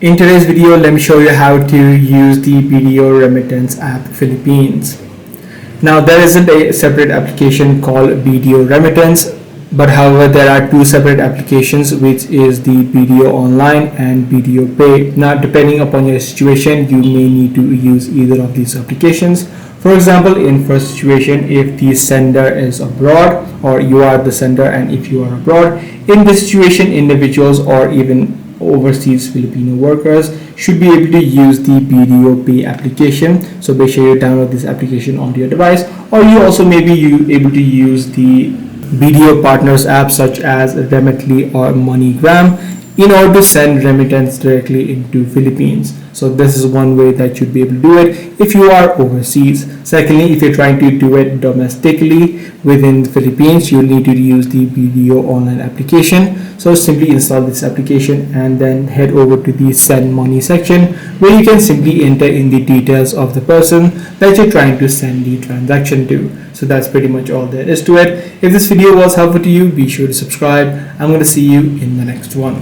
In today's video, let me show you how to use the BDO Remittance app Philippines. Now, there isn't a separate application called BDO Remittance, but however, there are two separate applications, which is the BDO Online and BDO Pay. Now, depending upon your situation, you may need to use either of these applications. For example, in first situation, if the sender is abroad or you are the sender and if you are abroad, in this situation, individuals or even overseas Filipino workers should be able to use the BDO Pay application. So make sure you download this application onto your device, or you also may be able to use the BDO partners app such as Remittance or MoneyGram in order to send remittance directly into Philippines. So this is one way that you'd be able to do it if you are overseas. Secondly, if you're trying to do it domestically within the Philippines, you'll need to use the BDO Online application. So simply install this application and then head over to the send money section, where you can simply enter in the details of the person that you're trying to send the transaction to. So that's pretty much all there is to it. If this video was helpful to you, be sure to subscribe. I'm going to see you in the next one.